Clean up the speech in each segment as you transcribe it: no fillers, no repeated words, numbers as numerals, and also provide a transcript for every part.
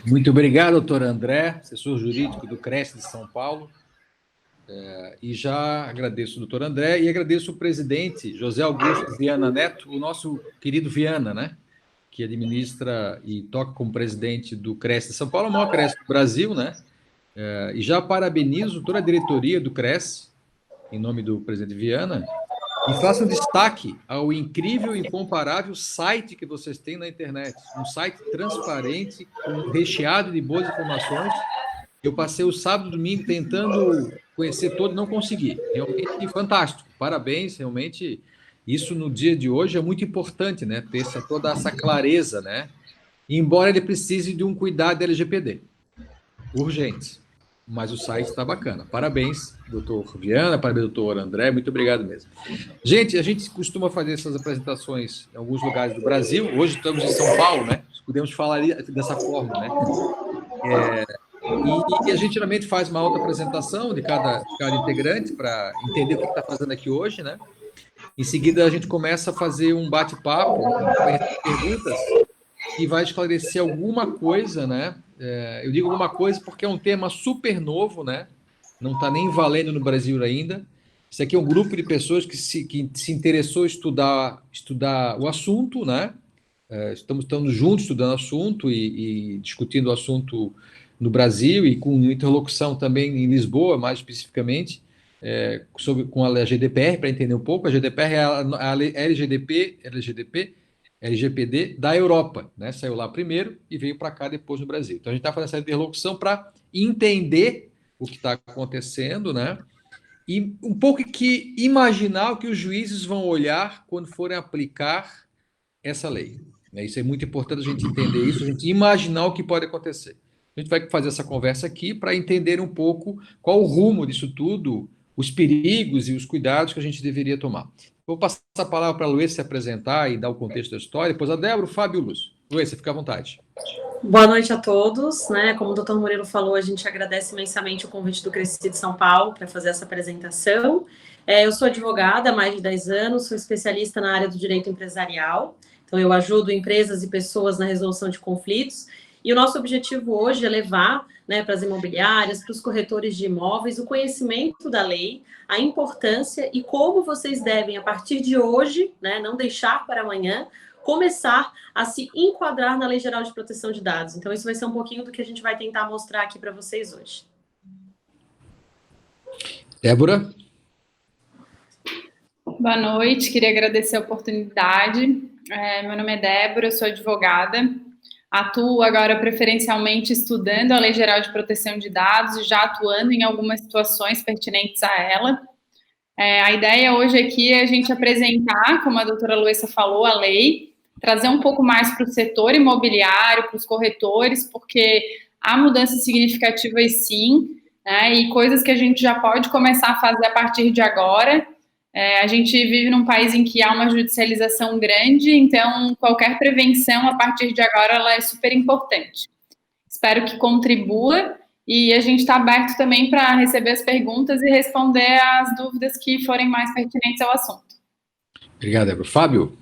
Muito obrigado, doutor André, assessor jurídico do CRES de São Paulo. E já agradeço o doutor André e agradeço o presidente José Augusto Viana Neto, o nosso querido Viana, né? Que administra e toca como presidente do CRES de São Paulo, o maior CRES do Brasil, né? E já parabenizo toda a diretoria do CRES, em nome do presidente Viana, e faço um destaque ao incrível e incomparável site que vocês têm na internet. Um site transparente, recheado de boas informações. Eu passei o sábado e domingo tentando conhecer todo, não consegui. Realmente fantástico. Parabéns, realmente. Isso no dia de hoje é muito importante, né? Ter toda essa clareza, né? Embora ele precise de um cuidado LGPD. Urgente. Mas o site está bacana. Parabéns, doutor Viana, parabéns, doutor André, muito obrigado mesmo. Gente, a gente costuma fazer essas apresentações em alguns lugares do Brasil. Hoje estamos em São Paulo, né? Podemos falar dessa forma, né? E a gente geralmente faz uma auto-apresentação de cada integrante para entender o que está fazendo aqui hoje, né? Em seguida, a gente começa a fazer um bate-papo, perguntas, que vai esclarecer alguma coisa, né? Eu digo alguma coisa porque é um tema super novo, né? Não está nem valendo no Brasil ainda. Isso aqui é um grupo de pessoas que se interessou em estudar o assunto, né? Estamos juntos estudando o assunto e discutindo o assunto no Brasil e com interlocução também em Lisboa, mais especificamente, com a GDPR, para entender um pouco. A GDPR é a LGPD da Europa, né? Saiu lá primeiro e veio para cá depois no Brasil. Então a gente está fazendo essa interlocução para entender o que está acontecendo, né? E um pouco que imaginar o que os juízes vão olhar quando forem aplicar essa lei. Isso é muito importante a gente entender isso, a gente imaginar o que pode acontecer. A gente vai fazer essa conversa aqui para entender um pouco qual o rumo disso tudo, os perigos e os cuidados que a gente deveria tomar. Vou passar a palavra para a Luísa se apresentar e dar o contexto da história, depois a Débora, o Fábio e o Lúcio. Luísa, fica à vontade. Boa noite a todos, né? Como o doutor Murilo falou, a gente agradece imensamente o convite do Cresci de São Paulo para fazer essa apresentação. Eu sou advogada há mais de 10 anos, sou especialista na área do direito empresarial, então eu ajudo empresas e pessoas na resolução de conflitos, e o nosso objetivo hoje é levar, né, para as imobiliárias, para os corretores de imóveis, o conhecimento da lei, a importância e como vocês devem, a partir de hoje, né, não deixar para amanhã, começar a se enquadrar na Lei Geral de Proteção de Dados. Então, isso vai ser um pouquinho do que a gente vai tentar mostrar aqui para vocês hoje. Débora? Boa noite, queria agradecer a oportunidade. Meu nome é Débora, eu sou advogada, atuo agora preferencialmente estudando a Lei Geral de Proteção de Dados e já atuando em algumas situações pertinentes a ela. A ideia hoje aqui é a gente apresentar, como a doutora Luísa falou, a lei, trazer um pouco mais para o setor imobiliário, para os corretores, porque há mudanças significativas sim, né, e coisas que a gente já pode começar a fazer a partir de agora. A gente vive num país em que há uma judicialização grande, então qualquer prevenção a partir de agora ela é super importante. Espero que contribua e a gente está aberto também para receber as perguntas e responder às dúvidas que forem mais pertinentes ao assunto. Obrigado, Débora. Fábio?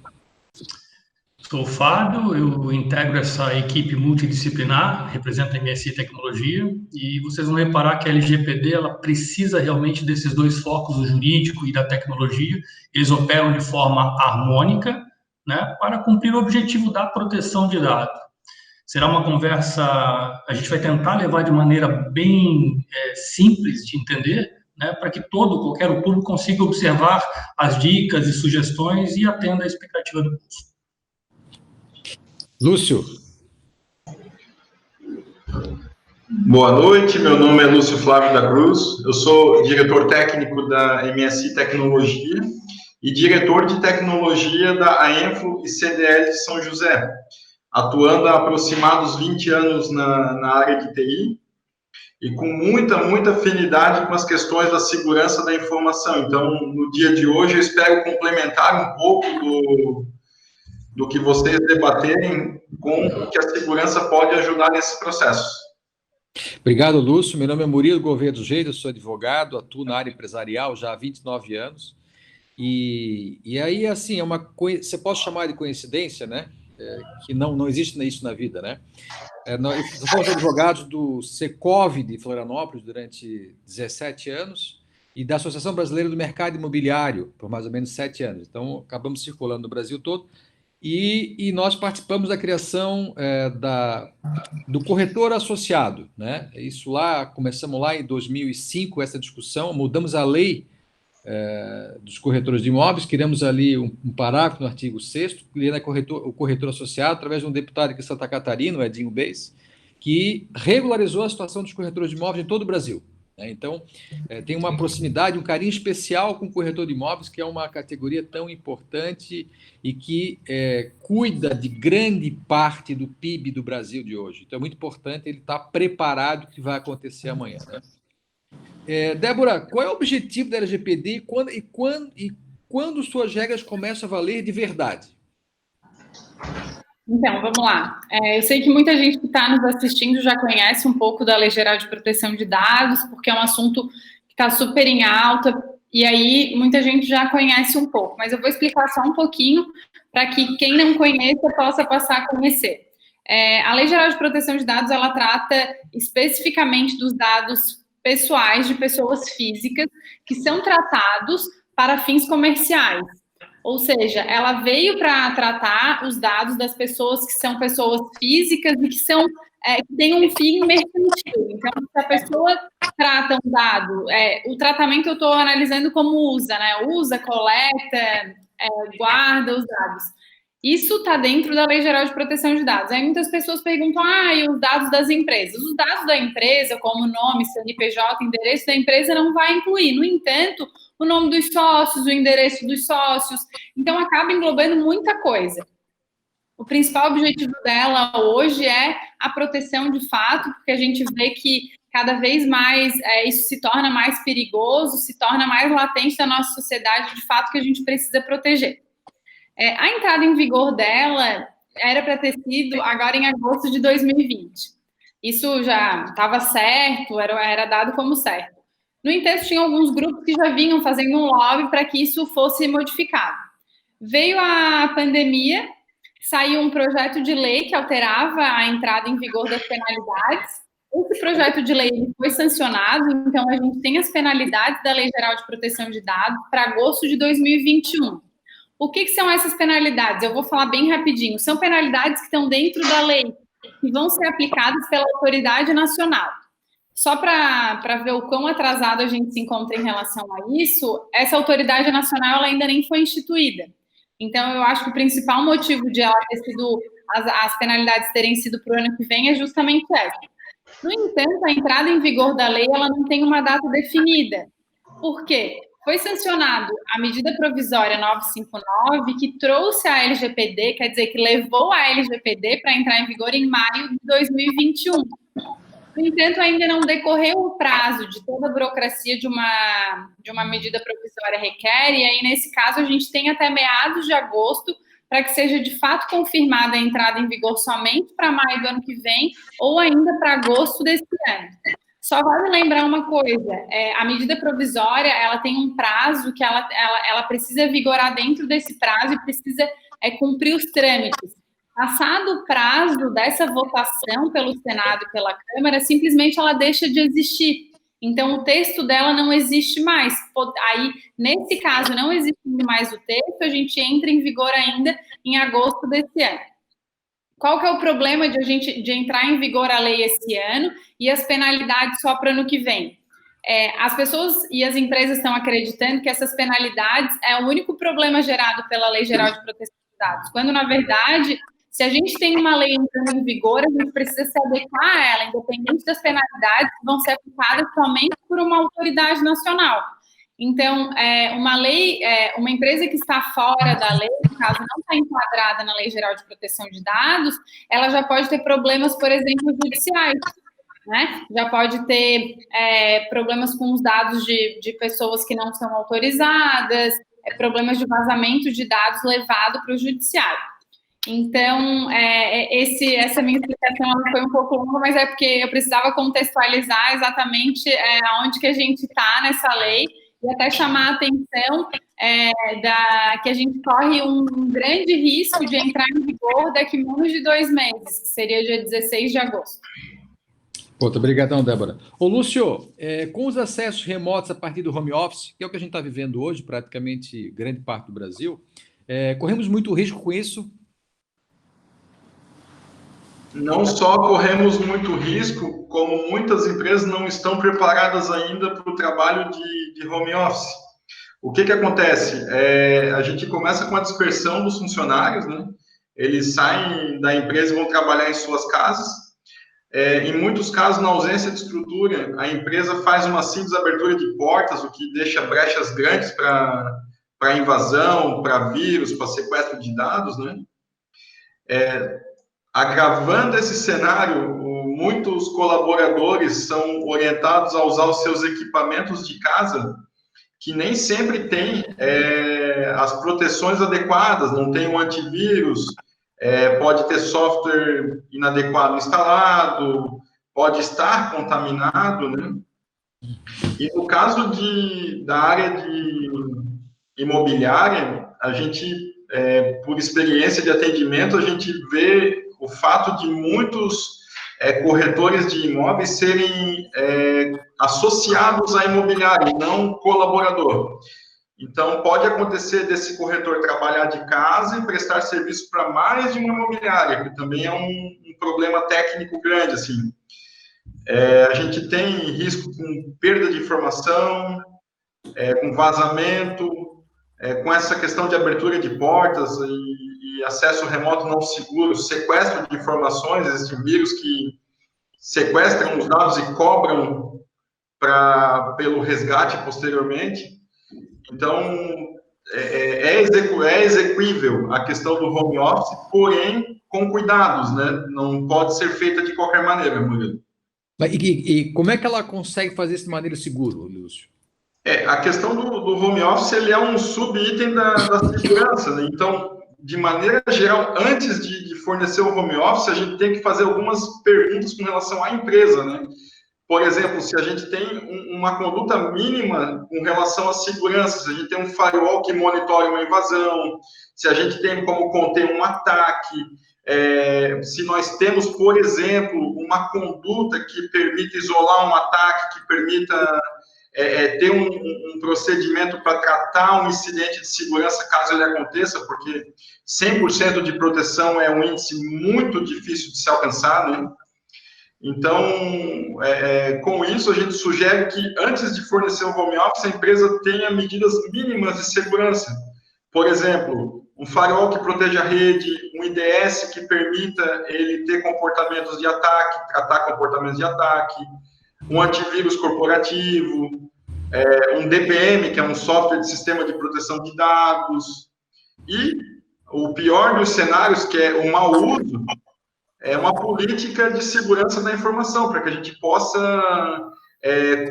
Sou o Fábio, eu integro essa equipe multidisciplinar, represento a MSI Tecnologia, e vocês vão reparar que a LGPD ela precisa realmente desses dois focos, o jurídico e da tecnologia. Eles operam de forma harmônica, né, para cumprir o objetivo da proteção de dados. Será uma conversa, a gente vai tentar levar de maneira bem simples de entender, né, para que qualquer público consiga observar as dicas e sugestões e atenda à expectativa do curso. Lúcio. Boa noite, meu nome é Lúcio Flávio da Cruz, eu sou diretor técnico da MSI Tecnologia e diretor de tecnologia da AENFO e CDL de São José, atuando há aproximados 20 anos na área de TI e com muita afinidade com as questões da segurança da informação. Então, no dia de hoje, eu espero complementar um pouco do que vocês debaterem com o que a segurança pode ajudar nesses processos. Obrigado, Lúcio. Meu nome é Murilo Gouveia do Jeito, eu sou advogado, atuo na área empresarial já há 29 anos. E aí, assim, você pode chamar de coincidência, né? que não existe isso na vida, né? Nós fomos advogados do Secov de Florianópolis durante 17 anos e da Associação Brasileira do Mercado Imobiliário por mais ou menos 7 anos. Então, acabamos circulando no Brasil todo e nós participamos da criação do corretor associado, né? Isso lá, começamos lá em 2005, essa discussão, mudamos a lei dos corretores de imóveis, criamos ali um parágrafo no artigo 6º, criando o corretor associado, através de um deputado aqui de Santa Catarina, o Edinho Beis, que regularizou a situação dos corretores de imóveis em todo o Brasil. Então, tem uma proximidade, um carinho especial com o corretor de imóveis, que é uma categoria tão importante e que cuida de grande parte do PIB do Brasil de hoje. Então, é muito importante ele estar preparado para o que vai acontecer amanhã, né? Débora, qual é o objetivo da LGPD e quando suas regras começam a valer de verdade? Então, vamos lá. Eu sei que muita gente que está nos assistindo já conhece um pouco da Lei Geral de Proteção de Dados, porque é um assunto que está super em alta, e aí muita gente já conhece um pouco, mas eu vou explicar só um pouquinho para que quem não conheça possa passar a conhecer. A Lei Geral de Proteção de Dados, ela trata especificamente dos dados pessoais de pessoas físicas que são tratados para fins comerciais. Ou seja, ela veio para tratar os dados das pessoas que são pessoas físicas e que têm um fim mercantil. Então, se a pessoa trata um dado, o tratamento eu estou analisando como usa, né? Usa, coleta, guarda os dados. Isso está dentro da Lei Geral de Proteção de Dados. Aí muitas pessoas perguntam, e os dados das empresas? Os dados da empresa, como nome, CNPJ, endereço da empresa, não vai incluir. No entanto, o nome dos sócios, o endereço dos sócios. Então, acaba englobando muita coisa. O principal objetivo dela hoje é a proteção de fato, porque a gente vê que cada vez mais isso se torna mais perigoso, se torna mais latente na nossa sociedade, de fato, que a gente precisa proteger. A entrada em vigor dela era para ter sido agora em agosto de 2020. Isso já estava certo, era dado como certo. No entanto, tinha alguns grupos que já vinham fazendo um lobby para que isso fosse modificado. Veio a pandemia, saiu um projeto de lei que alterava a entrada em vigor das penalidades. Esse projeto de lei foi sancionado, então a gente tem as penalidades da Lei Geral de Proteção de Dados para agosto de 2021. O que são essas penalidades? Eu vou falar bem rapidinho. São penalidades que estão dentro da lei, que vão ser aplicadas pela autoridade nacional. Só para ver o quão atrasado a gente se encontra em relação a isso, essa autoridade nacional ela ainda nem foi instituída. Então, eu acho que o principal motivo de ela ter sido, as penalidades terem sido para o ano que vem é justamente essa. No entanto, a entrada em vigor da lei ela não tem uma data definida. Por quê? Foi sancionado a medida provisória 959, que trouxe a LGPD, quer dizer, que levou a LGPD para entrar em vigor em maio de 2021. No entanto, ainda não decorreu o prazo de toda a burocracia de uma medida provisória requer, e aí, nesse caso, a gente tem até meados de agosto para que seja, de fato, confirmada a entrada em vigor somente para maio do ano que vem, ou ainda para agosto desse ano. Só vale lembrar uma coisa, a medida provisória, ela tem um prazo que ela precisa vigorar dentro desse prazo e precisa cumprir os trâmites. Passado o prazo dessa votação pelo Senado e pela Câmara, simplesmente ela deixa de existir. Então, o texto dela não existe mais. Aí, nesse caso, não existe mais o texto, a gente entra em vigor ainda em agosto desse ano. Qual que é o problema de entrar em vigor a lei esse ano e as penalidades só para o ano que vem? As pessoas e as empresas estão acreditando que essas penalidades é o único problema gerado pela Lei Geral de Proteção de Dados, quando, na verdade, se a gente tem uma lei entrando em vigor, a gente precisa se adequar a ela, independente das penalidades que vão ser aplicadas somente por uma autoridade nacional. Então, uma empresa que está fora da lei, no caso, não está enquadrada na Lei Geral de Proteção de Dados, ela já pode ter problemas, por exemplo, judiciais, né? Já pode ter problemas com os dados de pessoas que não são autorizadas, problemas de vazamento de dados levado para o judiciário. Então, essa minha explicação foi um pouco longa, mas é porque eu precisava contextualizar exatamente onde que a gente está nessa lei. e até chamar a atenção que a gente corre um grande risco de entrar em vigor daqui menos de 2 meses, que seria dia 16 de agosto. Obrigadão, Débora. Ô, Lúcio, com os acessos remotos a partir do home office, que é o que a gente está vivendo hoje, praticamente grande parte do Brasil, corremos muito risco com isso? Não só corremos muito risco, como muitas empresas não estão preparadas ainda para o trabalho de home office. O que acontece? A gente começa com a dispersão dos funcionários, né? Eles saem da empresa e vão trabalhar em suas casas. Em muitos casos, na ausência de estrutura, a empresa faz uma simples abertura de portas, o que deixa brechas grandes para invasão, para vírus, para sequestro de dados, né? Agravando esse cenário, muitos colaboradores são orientados a usar os seus equipamentos de casa, que nem sempre têm as proteções adequadas, não tem um antivírus, pode ter software inadequado instalado, pode estar contaminado, né? E no caso da área de imobiliária, a gente, por experiência de atendimento, a gente vê o fato de muitos corretores de imóveis serem associados à imobiliária, não colaborador. Então, pode acontecer desse corretor trabalhar de casa e prestar serviço para mais de uma imobiliária, que também é um problema técnico grande, assim. A gente tem risco com perda de informação, com vazamento, com essa questão de abertura de portas e acesso remoto não seguro, sequestro de informações, existem vírus que sequestram os dados e cobram pelo resgate posteriormente. Então, é execuível a questão do home office, porém, com cuidados, né? Não pode ser feita de qualquer maneira, Murilo. E como é que ela consegue fazer isso de maneira segura, Lúcio? A questão do home office, ele é um sub-item da segurança, né? Então, de maneira geral, antes de fornecer o home office, a gente tem que fazer algumas perguntas com relação à empresa, né? Por exemplo, se a gente tem uma conduta mínima com relação à segurança, se a gente tem um firewall que monitore uma invasão, se a gente tem como conter um ataque, se nós temos, por exemplo, uma conduta que permita isolar um ataque, que permita ter um procedimento para tratar um incidente de segurança caso ele aconteça, porque 100% de proteção é um índice muito difícil de se alcançar, né? Então, com isso, a gente sugere que, antes de fornecer o home office, a empresa tenha medidas mínimas de segurança. Por exemplo, um firewall que proteja a rede, um IDS que permita ele ter comportamentos de ataque, tratar comportamentos de ataque, um antivírus corporativo, um DPM, que é um software de sistema de proteção de dados, e o pior dos cenários, que é o mau uso, é uma política de segurança da informação, para que a gente possa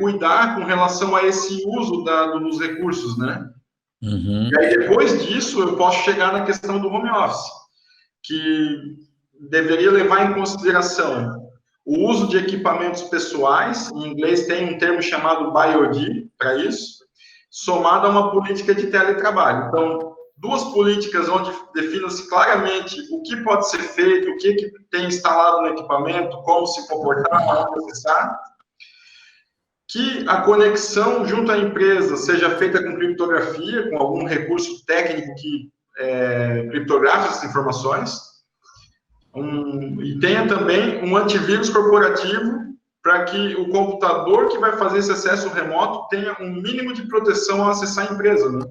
cuidar com relação a esse uso dos recursos, né? Uhum. E aí, depois disso, eu posso chegar na questão do home office, que deveria levar em consideração o uso de equipamentos pessoais, em inglês tem um termo chamado BIOD para isso, somado a uma política de teletrabalho. Então, duas políticas onde defina-se claramente o que pode ser feito, o que tem instalado no equipamento, como se comportar, como acessar, que a conexão junto à empresa seja feita com criptografia, com algum recurso técnico que criptografe essas informações, e tenha também um antivírus corporativo para que o computador que vai fazer esse acesso remoto tenha um mínimo de proteção ao acessar a empresa, né?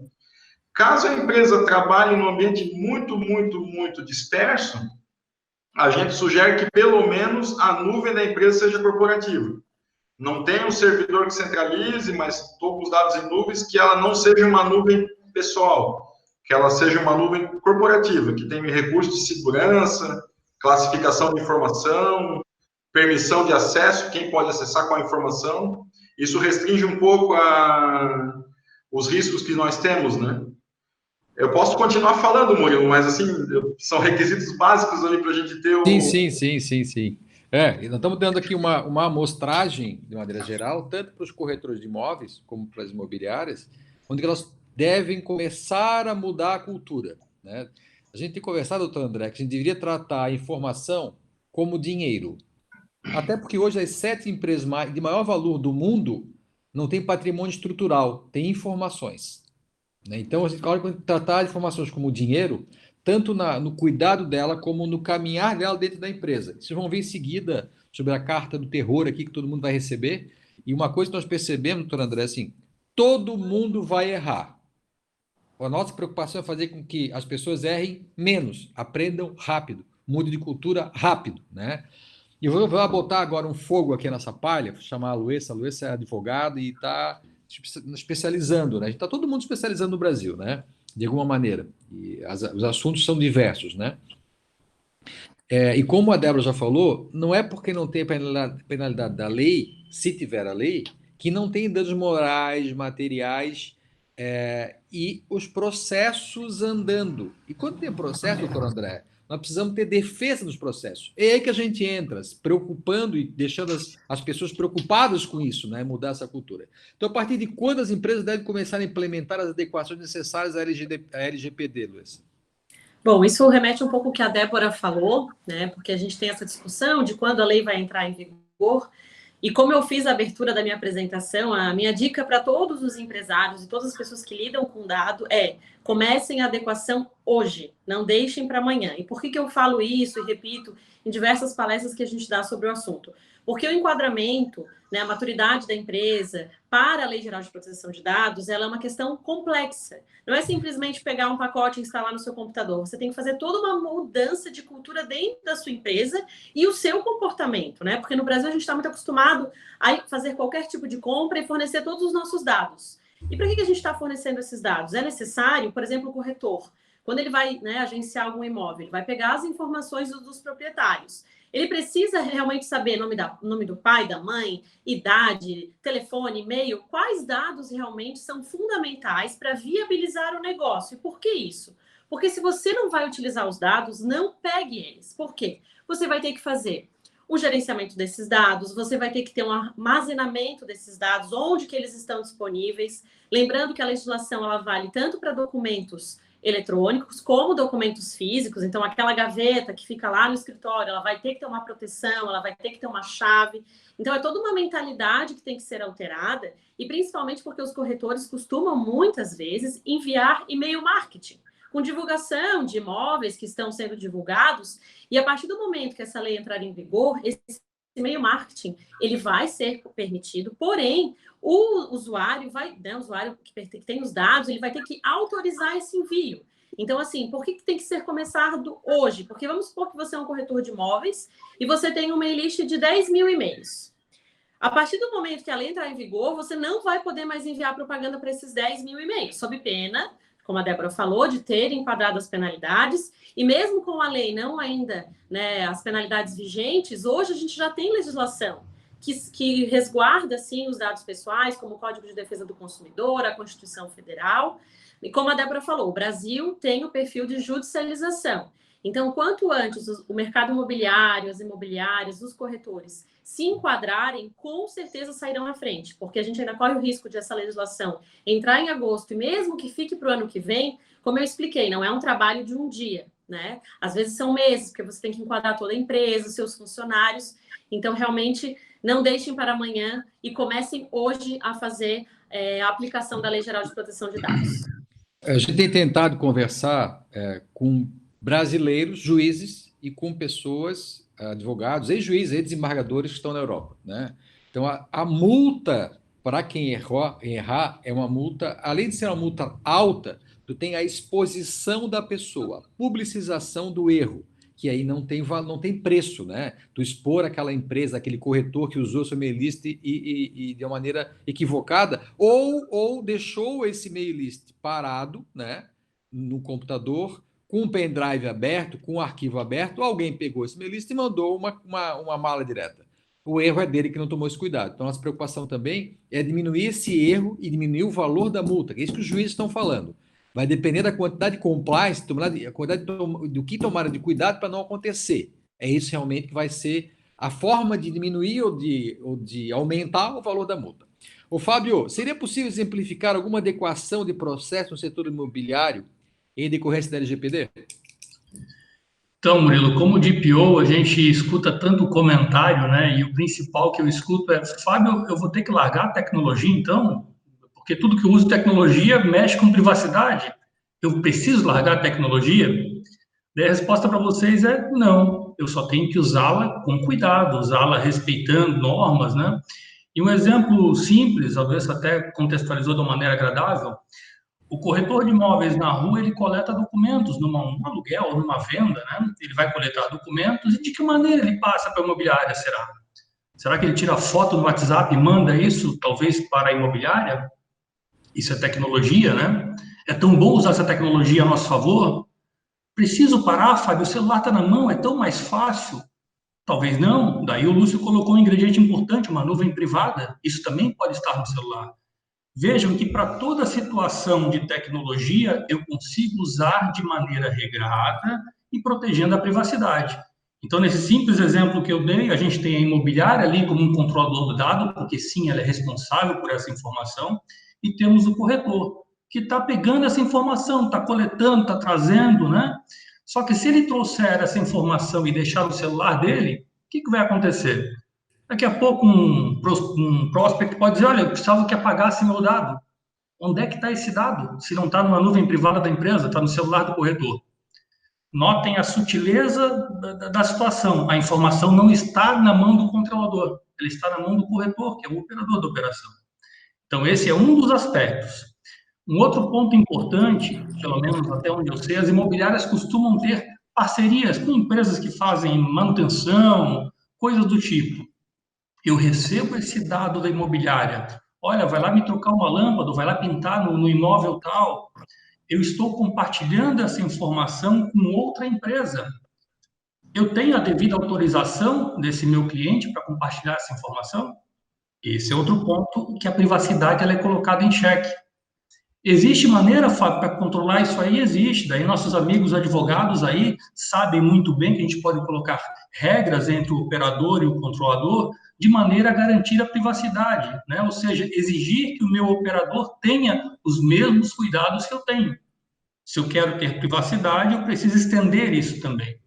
Caso a empresa trabalhe num ambiente muito, muito, muito disperso, a gente sugere que pelo menos a nuvem da empresa seja corporativa. Não tem um servidor que centralize, mas todos os dados em nuvens, que ela não seja uma nuvem pessoal, que ela seja uma nuvem corporativa, que tenha recursos de segurança, classificação de informação, permissão de acesso, quem pode acessar qual informação. Isso restringe um pouco os riscos que nós temos, né? Eu posso continuar falando, Murilo, mas assim, são requisitos básicos ali para a gente ter o... Sim. E nós estamos dando aqui uma amostragem, de maneira geral, tanto para os corretores de imóveis, como para as imobiliárias, onde elas devem começar a mudar a cultura, né? A gente tem conversado, doutor André, que a gente deveria tratar a informação como dinheiro. Até porque hoje as 7 empresas de maior valor do mundo não têm patrimônio estrutural, têm informações, né? Então, a gente pode tratar informações como dinheiro, tanto no cuidado dela, como no caminhar dela dentro da empresa. Vocês vão ver em seguida sobre a carta do terror aqui, que todo mundo vai receber. E uma coisa que nós percebemos, doutor André, assim, todo mundo vai errar. A nossa preocupação é fazer com que as pessoas errem menos, aprendam rápido, mudem de cultura rápido, né? E eu vou botar agora um fogo aqui nessa palha, vou chamar a Luessa. A Luessa é advogada e está especializando, né? A gente está todo mundo especializando no Brasil, né? De alguma maneira. E os assuntos são diversos, né? E como a Débora já falou, não é porque não tem penalidade da lei, se tiver a lei, que não tem danos morais, materiais e os processos andando. E quando tem processo, doutor André, nós precisamos ter defesa dos processos. É aí que a gente entra, se preocupando e deixando as pessoas preocupadas com isso, né? Mudar essa cultura. Então, a partir de quando as empresas devem começar a implementar as adequações necessárias à LGPD, Luiz? Bom, isso remete um pouco ao que a Débora falou, né? Porque a gente tem essa discussão de quando a lei vai entrar em vigor. E como eu fiz a abertura da minha apresentação, a minha dica para todos os empresários e todas as pessoas que lidam com dado é: comecem a adequação hoje, não deixem para amanhã. E por que eu falo isso e repito em diversas palestras que a gente dá sobre o assunto? Porque o enquadramento, né, a maturidade da empresa para a Lei Geral de Proteção de Dados, ela é uma questão complexa. Não é simplesmente pegar um pacote e instalar no seu computador. Você tem que fazer toda uma mudança de cultura dentro da sua empresa e o seu comportamento, né? Porque no Brasil a gente está muito acostumado a fazer qualquer tipo de compra e fornecer todos os nossos dados. E para que a gente está fornecendo esses dados? É necessário, por exemplo, o corretor, quando ele vai, né, agenciar algum imóvel, ele vai pegar as informações dos proprietários. Ele precisa realmente saber nome do pai, da mãe, idade, telefone, e-mail, quais dados realmente são fundamentais para viabilizar o negócio. E por que isso? Porque se você não vai utilizar os dados, não pegue eles. Por quê? Você vai ter que fazer o gerenciamento desses dados, você vai ter que ter um armazenamento desses dados, onde que eles estão disponíveis. Lembrando que a legislação ela vale tanto para documentos eletrônicos como documentos físicos. Então, aquela gaveta que fica lá no escritório, ela vai ter que ter uma proteção, ela vai ter que ter uma chave. Então, é toda uma mentalidade que tem que ser alterada, e principalmente porque os corretores costumam, muitas vezes, enviar e-mail marketing, com divulgação de imóveis que estão sendo divulgados, e a partir do momento que essa lei entrar em vigor, esse e-mail marketing ele vai ser permitido, porém, o usuário vai, né, o usuário que tem os dados, ele vai ter que autorizar esse envio. Então, assim, por que tem que ser começado hoje? Porque vamos supor que você é um corretor de imóveis e você tem uma e-list de 10 mil e-mails. A partir do momento que a lei entrar em vigor, você não vai poder mais enviar propaganda para esses 10 mil e-mails, sob pena, como a Débora falou, de ter enquadrado as penalidades. E mesmo com a lei não ainda, né, as penalidades vigentes, hoje a gente já tem legislação que resguarda, sim, os dados pessoais, como o Código de Defesa do Consumidor, a Constituição Federal. E como a Débora falou, o Brasil tem o perfil de judicialização. Então, quanto antes o mercado imobiliário, as imobiliárias, os corretores se enquadrarem, com certeza sairão à frente, porque a gente ainda corre o risco de essa legislação entrar em agosto, e mesmo que fique para o ano que vem, como eu expliquei, não é um trabalho de um dia, né? Às vezes são meses, porque você tem que enquadrar toda a empresa, seus funcionários. Então, realmente, não deixem para amanhã e comecem hoje a fazer a aplicação da Lei Geral de Proteção de Dados. A gente tem tentado conversar com brasileiros, juízes, e com pessoas, advogados, ex-juízes, ex-desembargadores que estão na Europa, né? Então, a multa para quem errar é uma multa, além de ser uma multa alta, tu tem a exposição da pessoa, a publicização do erro, que aí não tem preço, né? Tu expor aquela empresa, aquele corretor que usou seu mail list e de uma maneira equivocada, ou deixou esse mail list parado, né, no computador, com um pendrive aberto, com um arquivo aberto, alguém pegou esse mail list e mandou uma mala direta. O erro é dele que não tomou esse cuidado. Então, nossa preocupação também é diminuir esse erro e diminuir o valor da multa, que é isso que os juízes estão falando. Vai depender da quantidade de compliance, a quantidade do que tomaram de cuidado para não acontecer. É isso realmente que vai ser a forma de diminuir ou de aumentar o valor da multa. Ô, Fábio, seria possível exemplificar alguma adequação de processo no setor imobiliário em decorrência da LGPD? Então, Murilo, como DPO, a gente escuta tanto comentário, né? E o principal que eu escuto é: Fábio, eu vou ter que largar a tecnologia, então? Porque tudo que eu uso tecnologia mexe com privacidade. Eu preciso largar a tecnologia? Daí a resposta para vocês é não. Eu só tenho que usá-la com cuidado, usá-la respeitando normas, né? E um exemplo simples, talvez até contextualizou de uma maneira agradável: o corretor de imóveis na rua, ele coleta documentos num aluguel ou numa venda, né? Ele vai coletar documentos e de que maneira ele passa para a imobiliária, será? Será que ele tira foto no WhatsApp e manda isso, talvez, para a imobiliária? Isso é tecnologia, né? É tão bom usar essa tecnologia a nosso favor? Preciso parar, Fábio? O celular está na mão, é tão mais fácil. Talvez não. Daí o Lúcio colocou um ingrediente importante, uma nuvem privada. Isso também pode estar no celular. Vejam que para toda situação de tecnologia, eu consigo usar de maneira regrada e protegendo a privacidade. Então, nesse simples exemplo que eu dei, a gente tem a imobiliária ali como um controlador do dado, porque sim, ela é responsável por essa informação, e temos o corretor, que está pegando essa informação, está coletando, está trazendo, né? Só que se ele trouxer essa informação e deixar no celular dele, o que vai acontecer? Daqui a pouco um prospect pode dizer: olha, eu precisava que apagasse meu dado. Onde é que está esse dado? Se não está numa nuvem privada da empresa, está no celular do corretor. Notem a sutileza da situação. A informação não está na mão do controlador, ela está na mão do corretor, que é o operador da operação. Então, esse é um dos aspectos. Um outro ponto importante, pelo menos até onde eu sei, as imobiliárias costumam ter parcerias com empresas que fazem manutenção, coisas do tipo. Eu recebo esse dado da imobiliária. Olha, vai lá me trocar uma lâmpada, vai lá pintar no imóvel tal. Eu estou compartilhando essa informação com outra empresa. Eu tenho a devida autorização desse meu cliente para compartilhar essa informação? Esse é outro ponto que a privacidade ela é colocada em xeque. Existe maneira, Fábio, para controlar isso aí? Existe. Daí nossos amigos advogados aí sabem muito bem que a gente pode colocar regras entre o operador e o controlador de maneira a garantir a privacidade, né? Ou seja, exigir que o meu operador tenha os mesmos cuidados que eu tenho. Se eu quero ter privacidade, eu preciso estender isso também.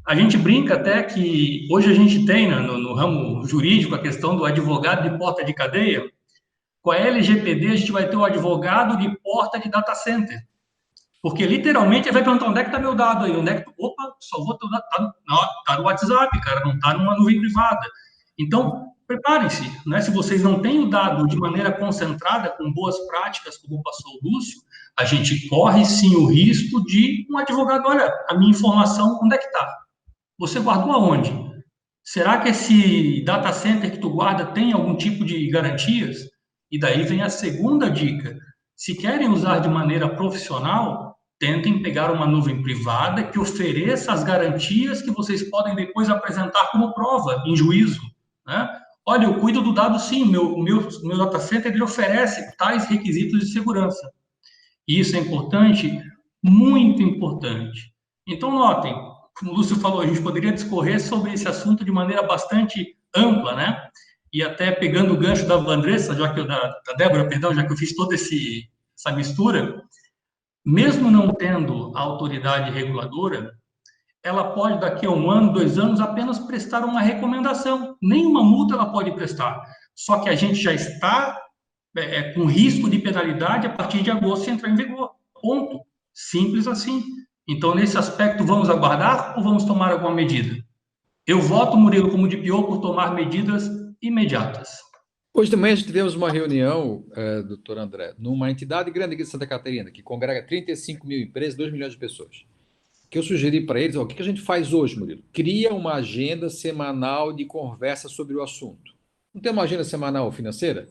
A gente brinca até que hoje a gente tem no ramo jurídico a questão do advogado de porta de cadeia. Com a LGPD, a gente vai ter o advogado de porta de data center. Porque, literalmente, ele vai perguntar: onde é que está meu dado aí? Onde é que... Opa, só vou ter o dado. Está no WhatsApp, cara, não está numa nuvem privada. Então, preparem-se, né? Se vocês não têm o dado de maneira concentrada, com boas práticas, como passou o Lúcio, a gente corre, sim, o risco de um advogado: olha, a minha informação, onde é que está? Você guardou aonde? Será que esse data center que tu guarda tem algum tipo de garantias? E daí vem a segunda dica. Se querem usar de maneira profissional, tentem pegar uma nuvem privada que ofereça as garantias que vocês podem depois apresentar como prova em juízo, né? Olha, eu cuido do dado sim, meu data center ele oferece tais requisitos de segurança. E isso é importante, muito importante. Então, notem, como o Lúcio falou, a gente poderia discorrer sobre esse assunto de maneira bastante ampla, né? E até pegando o gancho da Andressa, da Débora, perdão, já que eu fiz toda essa mistura, mesmo não tendo a autoridade reguladora, ela pode, daqui a 1 ano, 2 anos, apenas prestar uma recomendação. Nenhuma multa ela pode prestar. Só que a gente já está com risco de penalidade a partir de agosto se entrar em vigor. Ponto. Simples assim. Então, nesse aspecto, vamos aguardar ou vamos tomar alguma medida? Eu voto, Murilo, como DPO, por tomar medidas imediatas. Hoje de manhã tivemos uma reunião, doutor André, numa entidade grande aqui de Santa Catarina, que congrega 35 mil empresas, 2 milhões de pessoas. Que eu sugeri para eles: o que a gente faz hoje, Murilo? Cria uma agenda semanal de conversa sobre o assunto. Não tem uma agenda semanal financeira?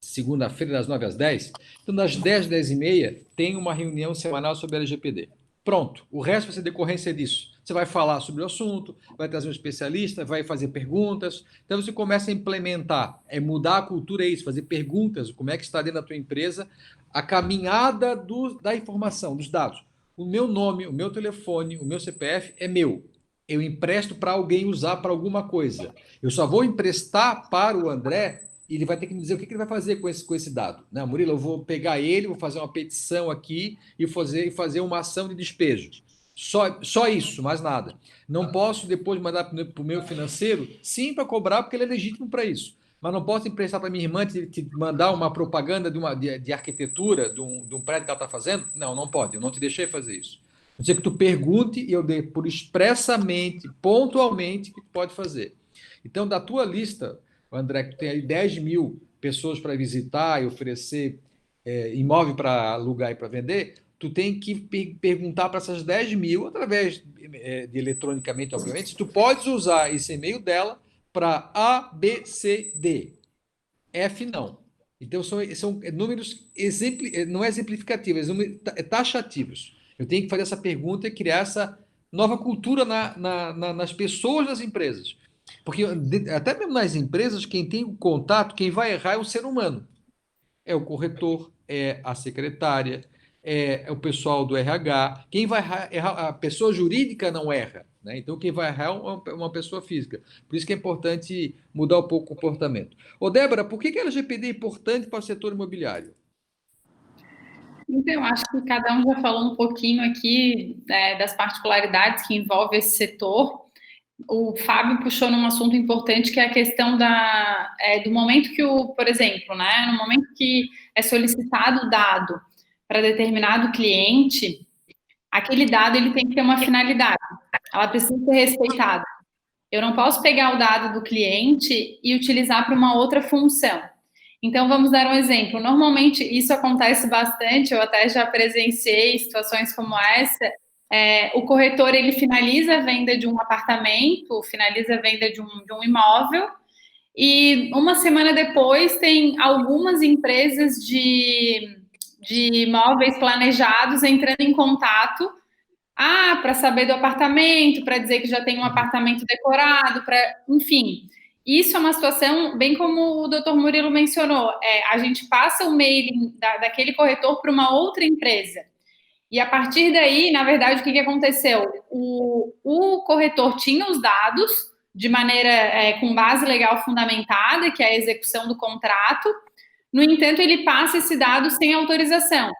Segunda-feira, das 9 às 10? Então, das 10 às 10 e meia, tem uma reunião semanal sobre a LGPD. Pronto. O resto vai ser decorrência disso. Você vai falar sobre o assunto, vai trazer um especialista, vai fazer perguntas. Então, você começa a implementar. Mudar a cultura, é isso, fazer perguntas. Como é que está dentro da tua empresa a caminhada da informação, dos dados. O meu nome, o meu telefone, o meu CPF é meu. eu empresto para alguém usar para alguma coisa. Eu só vou emprestar para o André e ele vai ter que me dizer o que ele vai fazer com esse dado. Não, Murilo, eu vou pegar ele, vou fazer uma petição aqui e fazer uma ação de despejo. Só isso, mais nada. Não posso depois mandar para o meu financeiro, sim, para cobrar, porque ele é legítimo para isso. Mas não posso emprestar para minha irmã te mandar uma propaganda de arquitetura de um prédio que ela está fazendo? Não pode, eu não te deixei fazer isso. A não ser que tu pergunte e eu dê por expressamente, pontualmente, que tu pode fazer. Então, da tua lista, André, que tu tem aí 10 mil pessoas para visitar e oferecer imóvel para alugar e para vender, tu tem que perguntar para essas 10 mil, através de eletronicamente, obviamente, se tu podes usar esse e-mail dela para A, B, C, D. F, não. Então, são números, não é exemplificativos, é taxativos. Eu tenho que fazer essa pergunta e criar essa nova cultura nas pessoas das empresas. Porque até mesmo nas empresas, quem tem o contato, quem vai errar é o ser humano. É o corretor, é a secretária, é o pessoal do RH. Quem vai errar, a pessoa jurídica não erra, né? Então, quem vai errar é uma pessoa física. Por isso que é importante mudar um pouco o comportamento. Ô, Débora, por que a LGPD é importante para o setor imobiliário? Então, eu acho que cada um já falou um pouquinho aqui das particularidades que envolvem esse setor. O Fábio puxou num assunto importante, que é a questão do momento que por exemplo, né, no momento que é solicitado o dado para determinado cliente, aquele dado ele tem que ter uma finalidade, ela precisa ser respeitada. Eu não posso pegar o dado do cliente e utilizar para uma outra função. Então, vamos dar um exemplo. Normalmente, isso acontece bastante, eu até já presenciei situações como essa. O corretor, ele finaliza a venda de um apartamento, finaliza a venda de um imóvel, e uma semana depois tem algumas empresas de imóveis planejados entrando em contato para saber do apartamento, para dizer que já tem um apartamento decorado, enfim. Isso é uma situação, bem como o doutor Murilo mencionou, a gente passa o mailing daquele corretor para uma outra empresa. E a partir daí, na verdade, o que aconteceu? O corretor tinha os dados de maneira com base legal fundamentada, que é a execução do contrato. No entanto, ele passa esse dado sem autorização.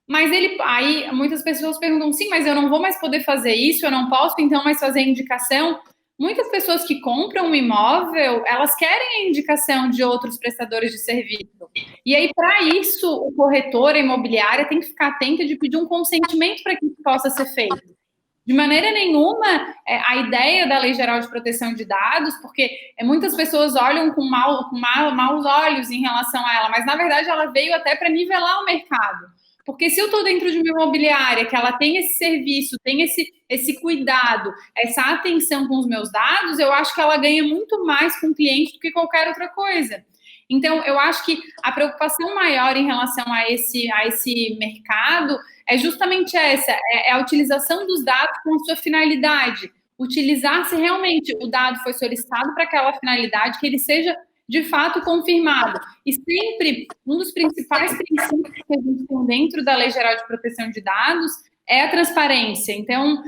Mas aí muitas pessoas perguntam, sim, mas eu não vou mais poder fazer isso, eu não posso então mais fazer indicação. Muitas pessoas que compram um imóvel, elas querem a indicação de outros prestadores de serviço. E aí, para isso, o corretor, a imobiliária, tem que ficar atento de pedir um consentimento para que isso possa ser feito. De maneira nenhuma, a ideia da Lei Geral de Proteção de Dados, porque muitas pessoas olham com maus olhos em relação a ela, mas, na verdade, ela veio até para nivelar o mercado. Porque se eu estou dentro de uma imobiliária que ela tem esse serviço, tem esse cuidado, essa atenção com os meus dados, eu acho que ela ganha muito mais com o cliente do que qualquer outra coisa. Então, eu acho que a preocupação maior em relação a esse mercado é justamente essa, é a utilização dos dados com a sua finalidade. Utilizar se realmente o dado foi solicitado para aquela finalidade, que ele seja de fato confirmado. E sempre, um dos principais princípios que a gente tem dentro da Lei Geral de Proteção de Dados é a transparência. Então,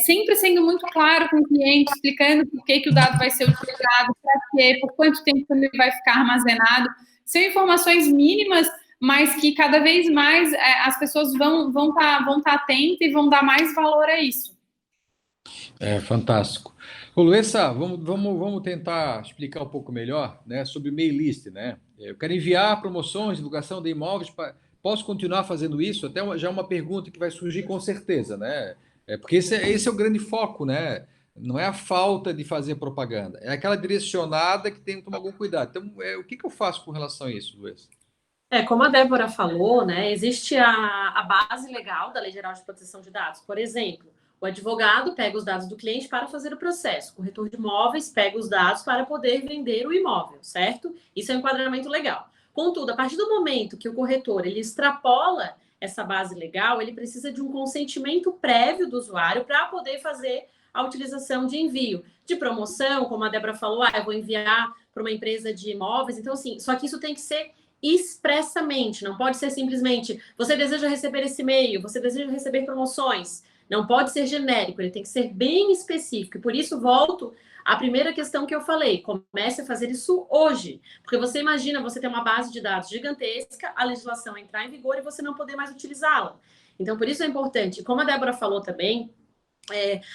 sempre sendo muito claro com o cliente, explicando por que o dado vai ser utilizado, para quê, por quanto tempo ele vai ficar armazenado. São informações mínimas, mas que cada vez mais as pessoas vão tá atentas e vão dar mais valor a isso. Fantástico. Ô, Luessa, vamos tentar explicar um pouco melhor, né, sobre mail list, né? Eu quero enviar promoções, divulgação de imóveis. Posso continuar fazendo isso? Até já uma pergunta que vai surgir com certeza, né? Porque esse é o grande foco, né? Não é a falta de fazer propaganda, é aquela direcionada que tem que tomar algum cuidado. Então, o que eu faço com relação a isso, Luessa? Como a Débora falou, né? Existe a base legal da Lei Geral de Proteção de Dados. Por exemplo, o advogado pega os dados do cliente para fazer o processo. O corretor de imóveis pega os dados para poder vender o imóvel, certo? Isso é um enquadramento legal. Contudo, a partir do momento que o corretor ele extrapola essa base legal, ele precisa de um consentimento prévio do usuário para poder fazer a utilização de envio de promoção, como a Débora falou, eu vou enviar para uma empresa de imóveis. Então, assim, só que isso tem que ser expressamente, não pode ser simplesmente você deseja receber esse e-mail, você deseja receber promoções. Não pode ser genérico, ele tem que ser bem específico. E por isso, volto à primeira questão que eu falei. Comece a fazer isso hoje. Porque você imagina você ter uma base de dados gigantesca, a legislação entrar em vigor e você não poder mais utilizá-la. Então, por isso é importante. Como a Débora falou também,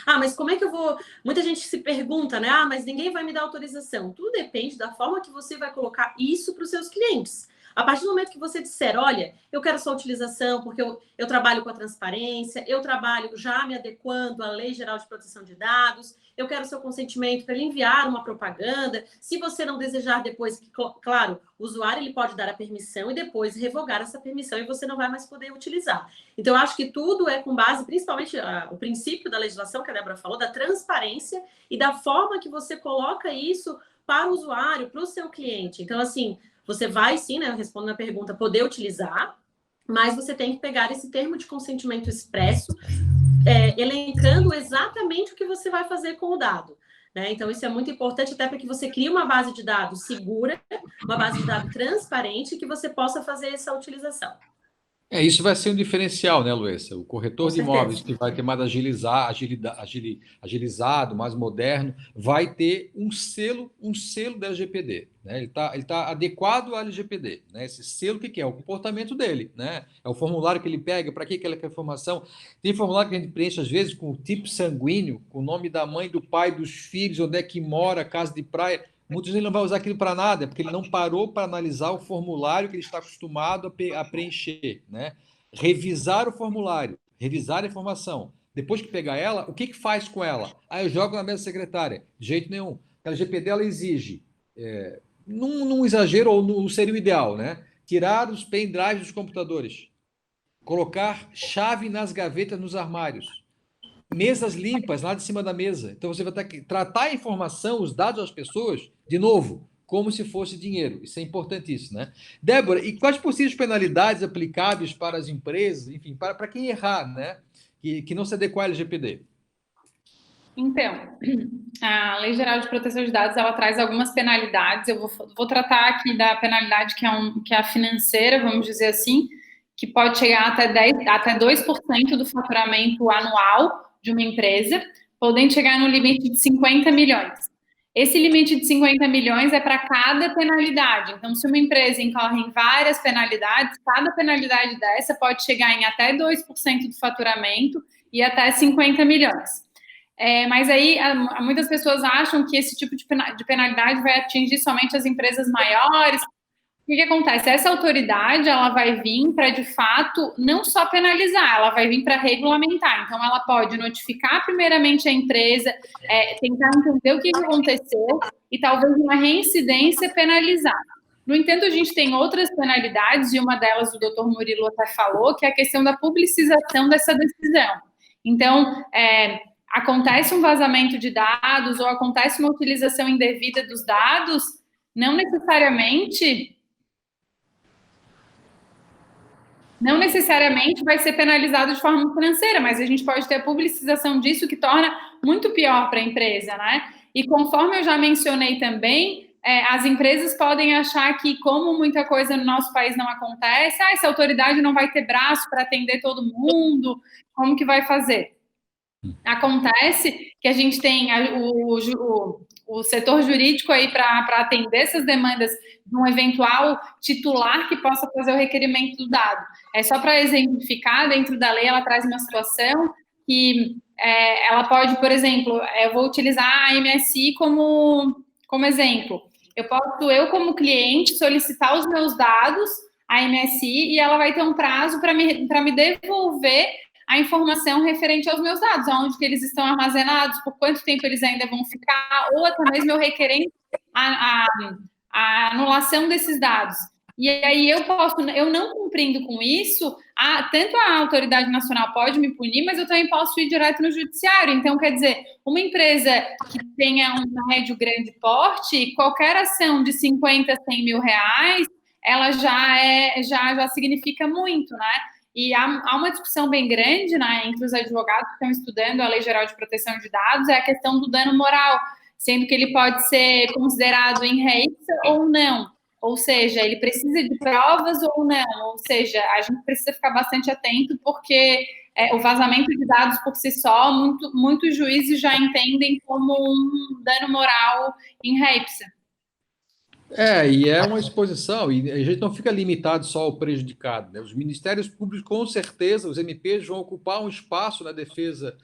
mas como é que eu vou... Muita gente se pergunta, né? Mas ninguém vai me dar autorização. Tudo depende da forma que você vai colocar isso para os seus clientes. A partir do momento que você disser, olha, eu quero sua utilização porque eu trabalho com a transparência, eu trabalho já me adequando à Lei Geral de Proteção de Dados, eu quero seu consentimento para ele enviar uma propaganda. Se você não desejar depois, claro, o usuário ele pode dar a permissão e depois revogar essa permissão e você não vai mais poder utilizar. Então, eu acho que tudo é com base, principalmente, o princípio da legislação que a Débora falou, da transparência e da forma que você coloca isso para o usuário, para o seu cliente. Então, assim, você vai sim, né, respondendo a pergunta, poder utilizar, mas você tem que pegar esse termo de consentimento expresso, elencando exatamente o que você vai fazer com o dado. Né? Então, isso é muito importante até para que você crie uma base de dados segura, uma base de dados transparente, que você possa fazer essa utilização. Isso vai ser um diferencial, né, Luísa? O corretor de imóveis que vai ter mais agilizado, mais moderno, vai ter um selo da LGPD. Né? Ele tá adequado à LGPD. Né? Esse selo, o que é? O comportamento dele. Né? É o formulário que ele pega, para que ele quer informação. Tem formulário que a gente preenche, às vezes, com o tipo sanguíneo, com o nome da mãe, do pai, dos filhos, onde é que mora, casa de praia. Muitas vezes ele não vai usar aquilo para nada, porque ele não parou para analisar o formulário que ele está acostumado a preencher. Né? Revisar o formulário, revisar a informação. Depois que pegar ela, o que faz com ela? Eu jogo na mesa secretária. De jeito nenhum. A LGPD ela exige, num exagero, ou não seria o ideal, né? Tirar os pendrives dos computadores. Colocar chave nas gavetas, nos armários. Mesas limpas lá de cima da mesa. Então, você vai ter que tratar a informação, os dados das pessoas, de novo, como se fosse dinheiro. Isso é importantíssimo, né? Débora, e quais possíveis penalidades aplicáveis para as empresas, enfim, para quem errar, né? Que não se adequa à LGPD? Então, a Lei Geral de Proteção de Dados, ela traz algumas penalidades. Eu vou tratar aqui da penalidade que é a financeira, vamos dizer assim, que pode chegar até 2% do faturamento anual de uma empresa, podendo chegar no limite de 50 milhões. Esse limite de 50 milhões é para cada penalidade. Então, se uma empresa incorre em várias penalidades, cada penalidade dessa pode chegar em até 2% do faturamento e até 50 milhões. Mas aí, muitas pessoas acham que esse tipo de penalidade vai atingir somente as empresas maiores. O que acontece? Essa autoridade, ela vai vir para, de fato, não só penalizar, ela vai vir para regulamentar. Então, ela pode notificar primeiramente a empresa, tentar entender o que aconteceu e talvez uma reincidência penalizar. No entanto, a gente tem outras penalidades, e uma delas o doutor Murilo até falou, que é a questão da publicização dessa decisão. Então, acontece um vazamento de dados ou acontece uma utilização indevida dos dados, não necessariamente vai ser penalizado de forma financeira, mas a gente pode ter a publicização disso que torna muito pior para a empresa, né? E conforme eu já mencionei também, as empresas podem achar que, como muita coisa no nosso país não acontece, essa autoridade não vai ter braço para atender todo mundo, como que vai fazer? Acontece que a gente tem o setor jurídico aí para atender essas demandas de um eventual titular que possa fazer o requerimento do dado. Só para exemplificar, dentro da lei ela traz uma situação que ela pode, por exemplo, eu vou utilizar a MSI como exemplo. Eu como cliente, solicitar os meus dados à MSI e ela vai ter um prazo para me devolver a informação referente aos meus dados, aonde que eles estão armazenados, por quanto tempo eles ainda vão ficar, ou até mesmo eu requerendo a anulação desses dados. E aí eu não cumprindo com isso, tanto a autoridade nacional pode me punir, mas eu também posso ir direto no judiciário. Então, quer dizer, uma empresa que tenha um médio grande porte, qualquer ação de 50, 100 mil reais, ela já significa muito, né? E há uma discussão bem grande, né, entre os advogados que estão estudando a Lei Geral de Proteção de Dados, é a questão do dano moral, sendo que ele pode ser considerado in re ipsa ou não. Ou seja, ele precisa de provas ou não. Ou seja, a gente precisa ficar bastante atento, porque o vazamento de dados por si só, muitos juízes já entendem como um dano moral in ipsa. E é uma exposição, e a gente não fica limitado só ao prejudicado, né? Os ministérios públicos, com certeza, os MPs vão ocupar um espaço na defesa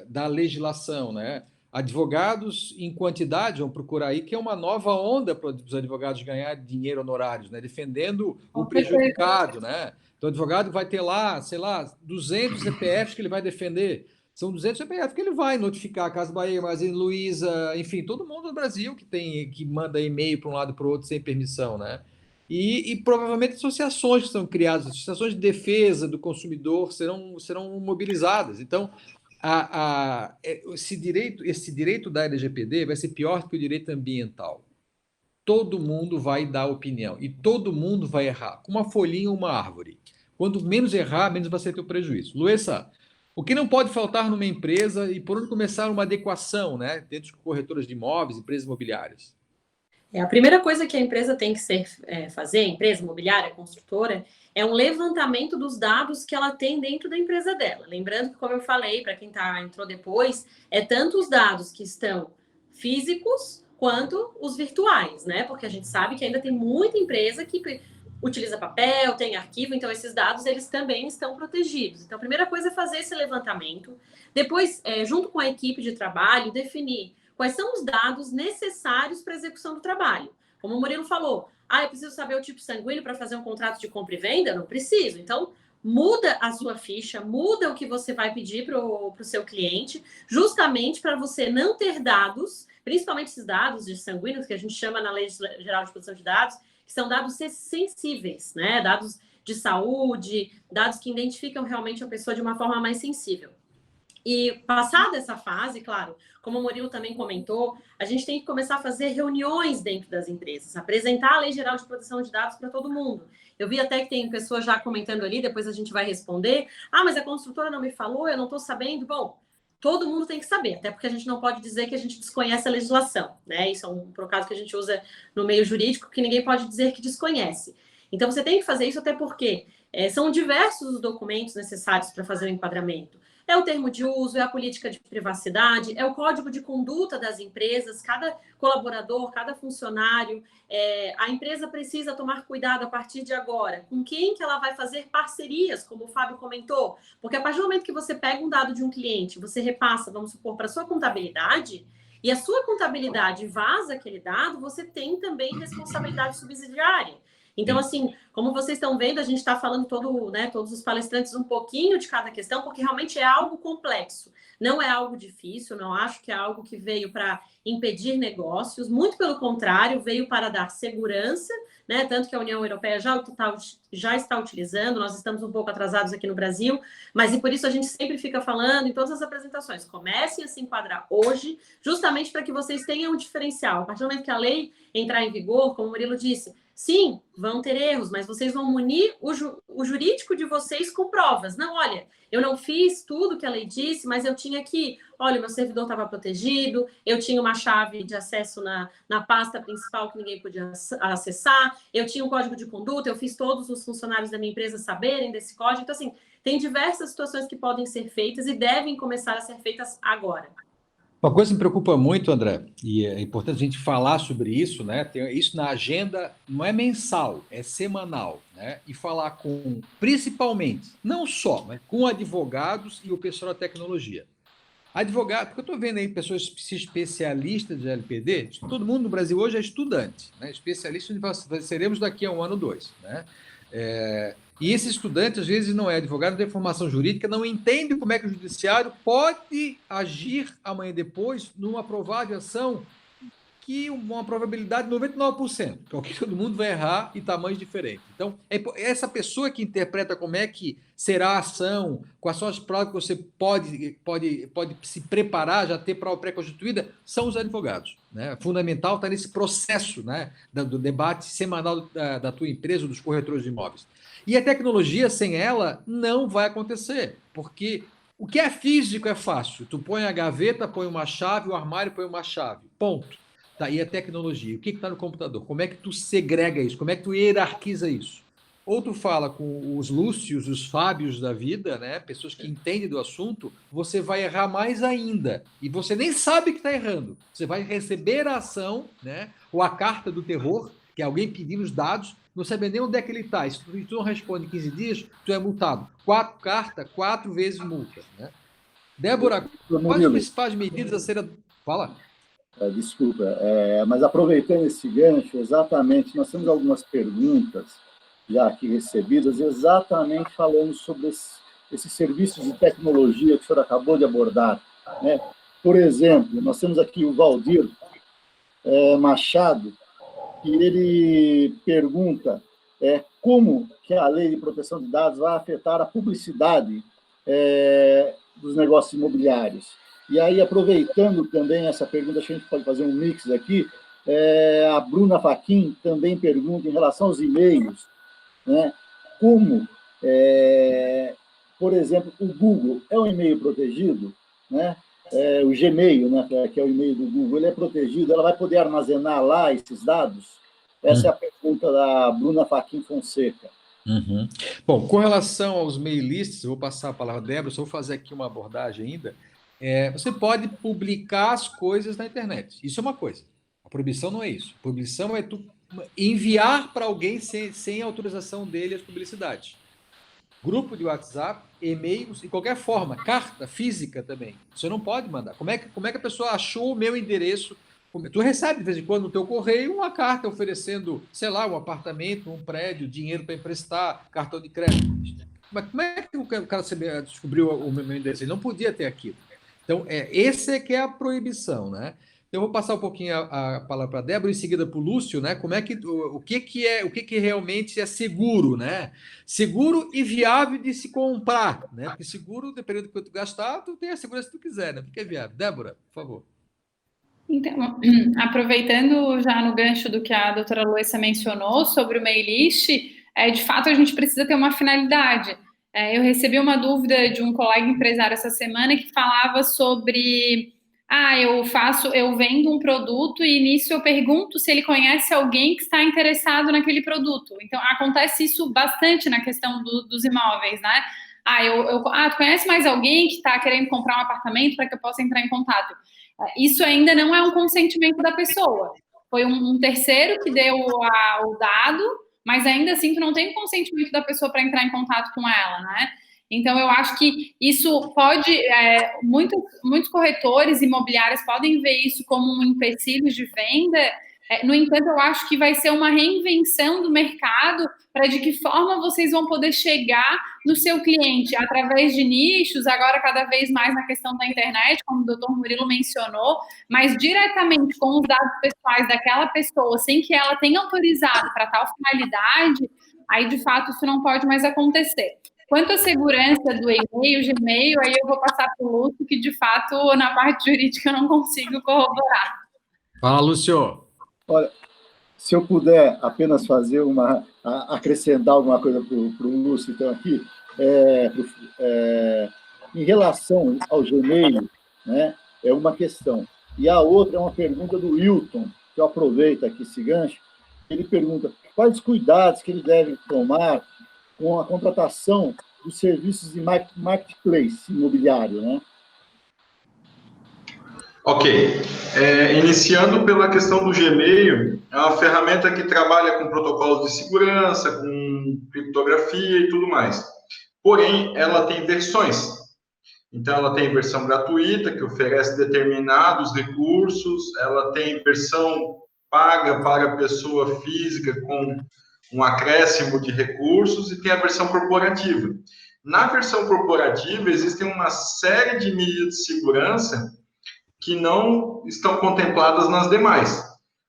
da legislação, né? Advogados em quantidade vão procurar aí, que é uma nova onda para os advogados ganhar dinheiro honorários, né? Defendendo o prejudicado, né? Então, o advogado vai ter lá, sei lá, 200 CPFs que ele vai defender. São 200 CPF que ele vai notificar a Casa Bahia, Magazine Luiza, enfim, todo mundo no Brasil que manda e-mail para um lado e para o outro sem permissão, né? E provavelmente associações que são criadas, associações de defesa do consumidor serão mobilizadas. Então, esse direito da LGPD vai ser pior que o direito ambiental. Todo mundo vai dar opinião e todo mundo vai errar, com uma folhinha ou uma árvore. Quanto menos errar, menos vai ser teu prejuízo. Luísa, o que não pode faltar numa empresa e por onde começar uma adequação, né, dentro de corretoras de imóveis, empresas imobiliárias? A primeira coisa que a empresa tem que fazer, a empresa imobiliária, a construtora, é um levantamento dos dados que ela tem dentro da empresa dela. Lembrando que, como eu falei, para quem entrou depois, tanto os dados que estão físicos quanto os virtuais, né? Porque a gente sabe que ainda tem muita empresa que utiliza papel, tem arquivo, então esses dados eles também estão protegidos. Então, a primeira coisa é fazer esse levantamento. Depois, junto com a equipe de trabalho, definir quais são os dados necessários para a execução do trabalho. Como o Murilo falou, eu preciso saber o tipo sanguíneo para fazer um contrato de compra e venda? Não preciso. Então, muda a sua ficha, muda o que você vai pedir para o seu cliente, justamente para você não ter dados, principalmente esses dados de sanguíneos, que a gente chama na Lei Geral de Proteção de Dados, que são dados sensíveis, né? Dados de saúde, dados que identificam realmente a pessoa de uma forma mais sensível. E passada essa fase, claro, como o Murilo também comentou, a gente tem que começar a fazer reuniões dentro das empresas, apresentar a Lei Geral de Proteção de Dados para todo mundo. Eu vi até que tem pessoas já comentando ali, depois a gente vai responder. Mas a construtora não me falou, eu não estou sabendo. Bom, todo mundo tem que saber, até porque a gente não pode dizer que a gente desconhece a legislação, né? Isso é um caso que a gente usa no meio jurídico, que ninguém pode dizer que desconhece. Então, você tem que fazer isso até porque são diversos os documentos necessários para fazer o enquadramento. É o termo de uso, é a política de privacidade, é o código de conduta das empresas, cada colaborador, cada funcionário. A empresa precisa tomar cuidado a partir de agora. Com quem que ela vai fazer parcerias, como o Fábio comentou? Porque a partir do momento que você pega um dado de um cliente, você repassa, vamos supor, para a sua contabilidade, e a sua contabilidade vaza aquele dado, você tem também responsabilidade subsidiária. Então, assim, como vocês estão vendo, a gente está falando todos os palestrantes um pouquinho de cada questão, porque realmente é algo complexo. Não é algo difícil, não acho que é algo que veio para impedir negócios, muito pelo contrário, veio para dar segurança, né? Tanto que a União Europeia já está utilizando, nós estamos um pouco atrasados aqui no Brasil, mas e por isso a gente sempre fica falando em todas as apresentações, comecem a se enquadrar hoje, justamente para que vocês tenham um diferencial. A partir do momento que a lei entrar em vigor, como o Murilo disse, sim, vão ter erros, mas vocês vão munir o jurídico de vocês com provas. Não, olha, eu não fiz tudo que a lei disse, mas eu tinha que, olha, o meu servidor estava protegido, eu tinha uma chave de acesso na pasta principal que ninguém podia acessar, eu tinha um código de conduta, eu fiz todos os funcionários da minha empresa saberem desse código. Então, assim, tem diversas situações que podem ser feitas e devem começar a ser feitas agora. Uma coisa que me preocupa muito, André, e é importante a gente falar sobre isso, né? Tem isso na agenda, não é mensal, é semanal, né? E falar principalmente, não só, mas com advogados e o pessoal da tecnologia. Advogado, porque eu estou vendo aí pessoas especialistas de LGPD, todo mundo no Brasil hoje é estudante, né? Especialista seremos daqui a 1 ano ou 2, né? E esse estudante, às vezes, não é advogado, não tem formação jurídica, não entende como é que o judiciário pode agir amanhã depois numa provável ação que uma probabilidade de 99%, porque todo mundo vai errar e tamanhos diferentes. Então, essa pessoa que interpreta como é que será a ação, quais são as provas que você pode se preparar, já ter prova pré-constituída, são os advogados, né? Fundamental está nesse processo, né, do debate semanal da tua empresa, dos corretores de imóveis. E a tecnologia, sem ela, não vai acontecer, porque o que é físico é fácil. Tu põe a gaveta, põe uma chave, o armário põe uma chave. Ponto. Tá, e a tecnologia? O que está no computador? Como é que tu segrega isso? Como é que tu hierarquiza isso? ou tu fala com os Lúcios, os Fábios da vida, né? Pessoas que entendem do assunto, você vai errar mais ainda. E você nem sabe que está errando. Você vai receber a ação, né? Ou a carta do terror, que é alguém pedindo os dados, não sabe nem onde é que ele está. Se tu não responde em 15 dias, tu é multado. 4 cartas, 4 vezes multa, né? Débora, quais as principais medidas a serem... Fala. Desculpa, mas aproveitando esse gancho, exatamente, nós temos algumas perguntas já aqui recebidas, exatamente falando sobre esses serviços de tecnologia que o senhor acabou de abordar, né? Por exemplo, nós temos aqui o Valdir Machado, que ele pergunta como que a lei de proteção de dados vai afetar a publicidade dos negócios imobiliários. E aí, aproveitando também essa pergunta, acho que a gente pode fazer um mix aqui, a Bruna Fachin também pergunta em relação aos e-mails, né? Como, por exemplo, o Google é um e-mail protegido, né? O Gmail, né, que é o e-mail do Google, ele é protegido, ela vai poder armazenar lá esses dados? Essa é a pergunta da Bruna Fachin Fonseca. Uhum. Bom, com relação aos mail lists, eu vou passar a palavra a Débora, só vou fazer aqui uma abordagem ainda. Você pode publicar as coisas na internet. Isso é uma coisa. A proibição não é isso. A proibição é tu enviar para alguém sem autorização dele as publicidades. Grupo de WhatsApp, e-mails, de qualquer forma, carta física também. Você não pode mandar. Como é que a pessoa achou o meu endereço? Tu recebe, de vez em quando, no teu correio, uma carta oferecendo, sei lá, um apartamento, um prédio, dinheiro para emprestar, cartão de crédito. Mas como é que o cara descobriu o meu endereço? Ele não podia ter aquilo. Então, esse é que é a proibição, né? Eu vou passar um pouquinho a palavra para a Débora, em seguida para o Lúcio, né? Como é que o que realmente é seguro, né? Seguro e viável de se comprar, né? Porque seguro, dependendo do que tu gastar, tu tem a segurança que tu quiser, né? Porque é viável. Débora, por favor. Então, aproveitando já no gancho do que a doutora Luísa mencionou sobre o mail list, de fato a gente precisa ter uma finalidade. Eu recebi uma dúvida de um colega empresário essa semana que falava sobre, eu vendo um produto e nisso eu pergunto se ele conhece alguém que está interessado naquele produto. Então, acontece isso bastante na questão dos imóveis, né? Tu conhece mais alguém que está querendo comprar um apartamento para que eu possa entrar em contato? Isso ainda não é um consentimento da pessoa. Foi um terceiro que deu o dado, mas ainda assim tu não tem o consentimento da pessoa para entrar em contato com ela, né? Então, eu acho que isso pode... muitos corretores imobiliários podem ver isso como um empecilho de venda. No entanto, eu acho que vai ser uma reinvenção do mercado para de que forma vocês vão poder chegar no seu cliente, através de nichos, agora cada vez mais na questão da internet, como o doutor Murilo mencionou, mas diretamente com os dados pessoais daquela pessoa, sem que ela tenha autorizado para tal finalidade, aí, de fato, isso não pode mais acontecer. Quanto à segurança do e-mail, Gmail, aí eu vou passar para o Lúcio, que, de fato, na parte jurídica eu não consigo corroborar. Fala, Lúcio. Olha, se eu puder apenas fazer acrescentar alguma coisa para o Lúcio, então, aqui, em relação ao Gmail, né, é uma questão. E a outra é uma pergunta do Wilton, que eu aproveito aqui esse gancho. Ele pergunta quais os cuidados que ele deve tomar com a contratação dos serviços de marketplace imobiliário, né? Ok. Iniciando pela questão do Gmail, é uma ferramenta que trabalha com protocolos de segurança, com criptografia e tudo mais. Porém, ela tem versões. Então, ela tem versão gratuita, que oferece determinados recursos, ela tem versão paga para a pessoa física com um acréscimo de recursos e tem a versão corporativa. Na versão corporativa, existem uma série de medidas de segurança que não estão contempladas nas demais.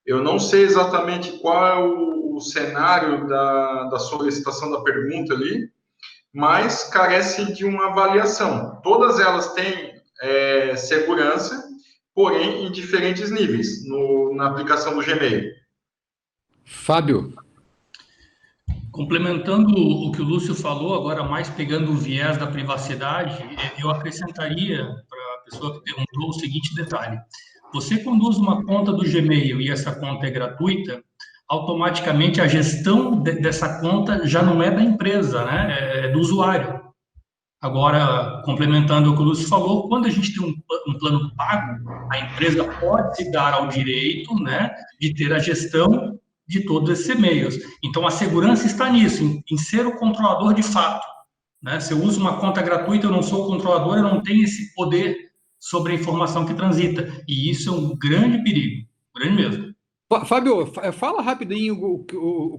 Eu não sei exatamente qual é o cenário da solicitação da pergunta ali, mas carece de uma avaliação. Todas elas têm segurança, porém em diferentes níveis na aplicação do Gmail. Fábio. Complementando o que o Lúcio falou, agora mais pegando o viés da privacidade, eu acrescentaria para a pessoa que perguntou o seguinte detalhe. Você, quando usa uma conta do Gmail e essa conta é gratuita, automaticamente a gestão dessa conta já não é da empresa, né? É do usuário. Agora, complementando o que o Lúcio falou, quando a gente tem um plano pago, a empresa pode se dar ao direito, né, de ter a gestão de todos esses e-mails. Então, a segurança está nisso, em ser o controlador de fato. Né? Se eu uso uma conta gratuita, eu não sou o controlador, eu não tenho esse poder sobre a informação que transita. E isso é um grande perigo, grande mesmo. Fábio, fala rapidinho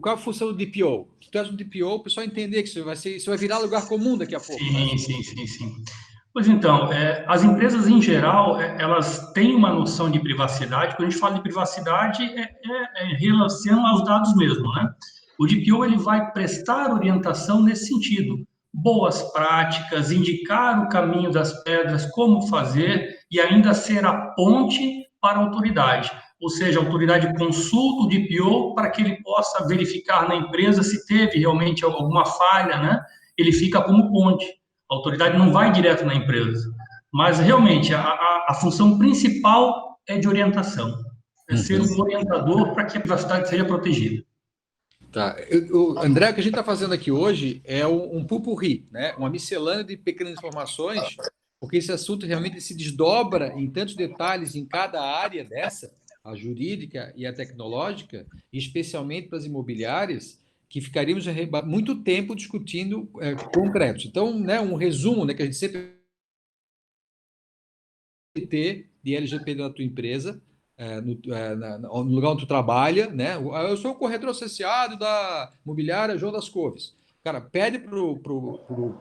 qual a função do DPO. Se tu és um DPO, o pessoal entender que isso vai virar lugar comum daqui a pouco. Sim. Pois então, as empresas em geral, elas têm uma noção de privacidade. Quando a gente fala de privacidade, em relação aos dados mesmo, né? O DPO ele vai prestar orientação nesse sentido. Boas práticas, indicar o caminho das pedras, como fazer e ainda ser a ponte para a autoridade. Ou seja, a autoridade consulta o DPO para que ele possa verificar na empresa se teve realmente alguma falha, né? Ele fica como ponte. A autoridade não vai direto na empresa. Mas, realmente, a função principal é de orientação. É ser um orientador para que a privacidade seja protegida. Tá. André, o que a gente está fazendo aqui hoje é um pupurri, né? Uma miscelânea de pequenas informações, porque esse assunto realmente se desdobra em tantos detalhes em cada área dessa, a jurídica e a tecnológica, especialmente para as imobiliárias, que ficaríamos muito tempo discutindo concretos. Então, né, um resumo, né, que a gente sempre tem de LGPD na tua empresa, no lugar onde tu trabalha, né? Eu sou o corretor associado da imobiliária João das Couves. Cara, pede para o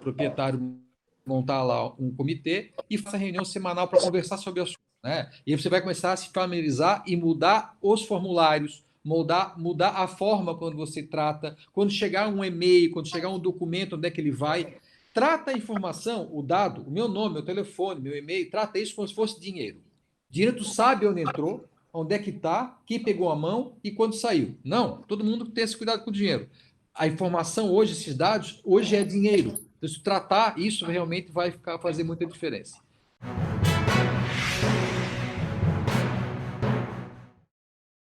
proprietário montar lá um comitê e faça reunião semanal para conversar sobre o assunto, né? E você vai começar a se familiarizar e mudar os formulários, mudar a forma quando você trata, quando chegar um e-mail, quando chegar um documento, onde é que ele vai. Trata a informação, o dado, o meu nome, meu telefone, meu e-mail, trata isso como se fosse dinheiro. Dinheiro, tu sabe onde entrou, onde é que está, quem pegou a mão e quando saiu. Não, todo mundo tem esse cuidado com o dinheiro. A informação hoje, esses dados, hoje é dinheiro. Então, se tratar, isso realmente vai fazer muita diferença.